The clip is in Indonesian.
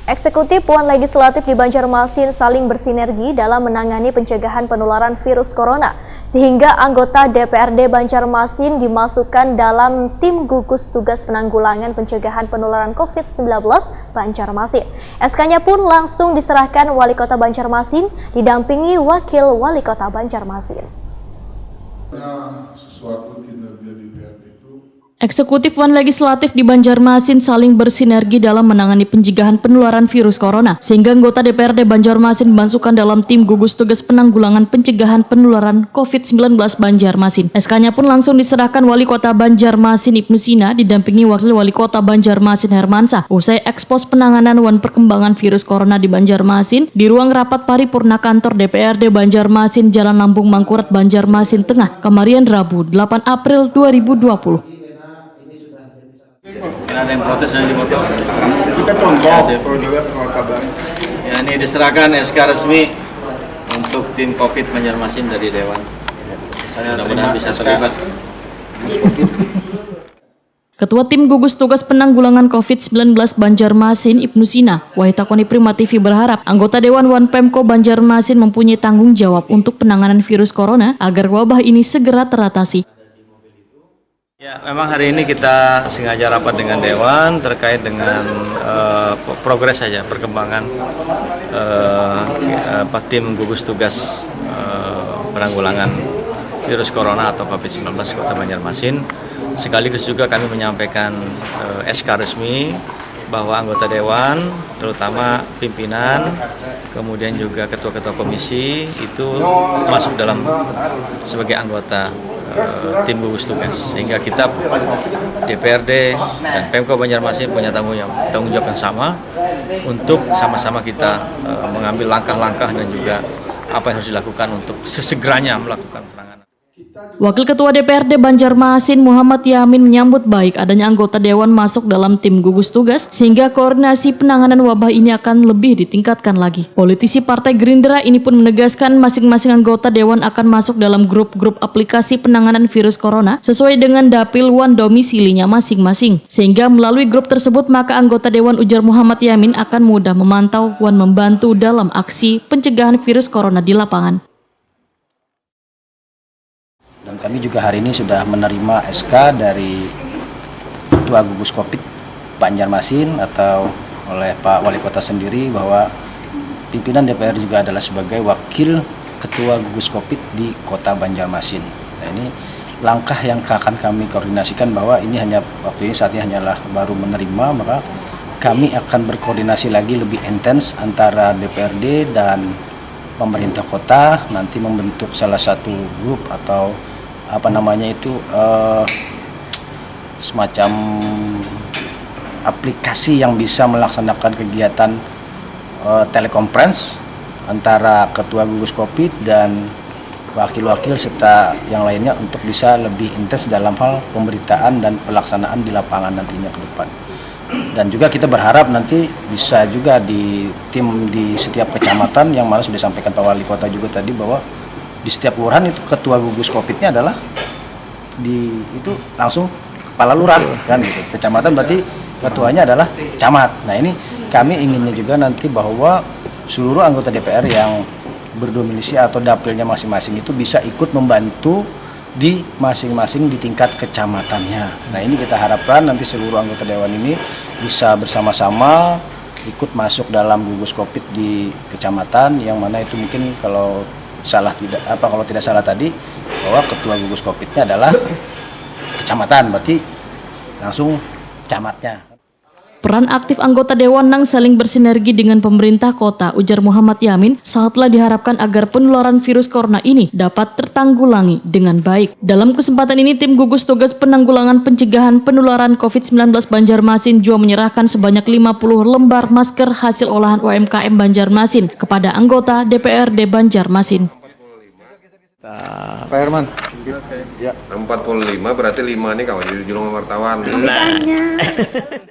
Eksekutif Puan Legislatif di Banjarmasin saling bersinergi dalam menangani pencegahan penularan virus corona, sehingga anggota DPRD Banjarmasin dimasukkan dalam tim gugus tugas penanggulangan pencegahan penularan COVID-19 Banjarmasin. SK-nya pun langsung diserahkan Wali Kota Banjarmasin, didampingi Wakil Wali Kota Banjarmasin. Eksekutif Puan Legislatif di Banjarmasin saling bersinergi dalam menangani pencegahan penularan virus corona, sehingga anggota DPRD Banjarmasin dimasukkan dalam tim gugus tugas penanggulangan pencegahan penularan COVID-19 Banjarmasin. SK-nya pun langsung diserahkan Wali Kota Banjarmasin Ibnu Sina, didampingi Wakil Wali Kota Banjarmasin Hermansyah. Usai ekspos penanganan dan perkembangan virus corona di Banjarmasin di ruang rapat paripurna kantor DPRD Banjarmasin, Jalan Lambung Mangkurat, Banjarmasin Tengah, kemarin Rabu 8 April 2020. Ada yang protes di motor. Kita contoh kalau juga kabar. Ya, ini diserahkan SK resmi untuk tim COVID Banjarmasin dari Dewan. Mudah-mudahan bisa terlibat. Ketua Tim Gugus Tugas Penanggulangan COVID-19 Banjarmasin Ibnu Sina, Wahitakoni Prima TV berharap anggota Dewan Wan Pemko Banjarmasin mempunyai tanggung jawab untuk penanganan virus corona agar wabah ini segera teratasi. Ya, memang hari ini kita sengaja rapat dengan Dewan terkait dengan progres saja perkembangan tim gugus tugas penanggulangan virus corona atau COVID-19 Kota Banjarmasin. Sekaligus juga kami menyampaikan SK resmi bahwa anggota Dewan, terutama pimpinan, kemudian juga ketua-ketua komisi itu masuk dalam sebagai anggota tim gugus tugas, sehingga kita DPRD dan Pemko Banjarmasin punya tanggung jawab yang sama untuk sama-sama kita mengambil langkah-langkah dan juga apa yang harus dilakukan untuk sesegeranya melakukan penanganan. Wakil Ketua DPRD Banjarmasin Muhammad Yamin menyambut baik adanya anggota Dewan masuk dalam tim gugus tugas, sehingga koordinasi penanganan wabah ini akan lebih ditingkatkan lagi. Politisi Partai Gerindra ini pun menegaskan masing-masing anggota Dewan akan masuk dalam grup-grup aplikasi penanganan virus corona sesuai dengan dapil wan domisilinya masing-masing. Sehingga melalui grup tersebut maka anggota Dewan, ujar Muhammad Yamin, akan mudah memantau wan membantu dalam aksi pencegahan virus corona di lapangan. Dan kami juga hari ini sudah menerima SK dari Ketua Gugus Covid Banjarmasin atau oleh Pak Wali Kota sendiri bahwa pimpinan DPR juga adalah sebagai Wakil Ketua Gugus Covid di Kota Banjarmasin. Nah, ini langkah yang akan kami koordinasikan bahwa ini hanya waktu ini saat ini hanyalah baru menerima, maka kami akan berkoordinasi lagi lebih intens antara DPRD dan pemerintah kota, nanti membentuk salah satu grup atau semacam aplikasi yang bisa melaksanakan kegiatan telekonferensi antara ketua gugus COVID dan wakil-wakil serta yang lainnya untuk bisa lebih intens dalam hal pemberitaan dan pelaksanaan di lapangan nantinya ke depan. Dan juga kita berharap nanti bisa juga di tim di setiap kecamatan, yang mana sudah disampaikan Pak Wali Kota juga tadi bahwa di setiap kelurahan itu ketua gugus COVID-nya adalah itu langsung kepala lurah kan gitu. Kecamatan berarti ketuanya adalah camat. Nah, ini kami inginnya juga nanti bahwa seluruh anggota DPR yang berdomisili atau dapilnya masing-masing itu bisa ikut membantu di masing-masing di tingkat kecamatannya. Nah, ini kita harapkan nanti seluruh anggota Dewan ini bisa bersama-sama ikut masuk dalam gugus COVID di kecamatan, yang mana itu mungkin kalau tidak salah tadi bahwa ketua gugus COVID-nya adalah kecamatan, berarti langsung camatnya. Peran aktif anggota Dewan nang saling bersinergi dengan pemerintah kota, ujar Muhammad Yamin, saatlah diharapkan agar penularan virus corona ini dapat tertanggulangi dengan baik. Dalam kesempatan ini, tim gugus tugas penanggulangan pencegahan penularan COVID-19 Banjarmasin juga menyerahkan sebanyak 50 lembar masker hasil olahan UMKM Banjarmasin kepada anggota DPRD Banjarmasin. Pak Herman. Ya. 45 berarti 5 nih kawan di wartawan.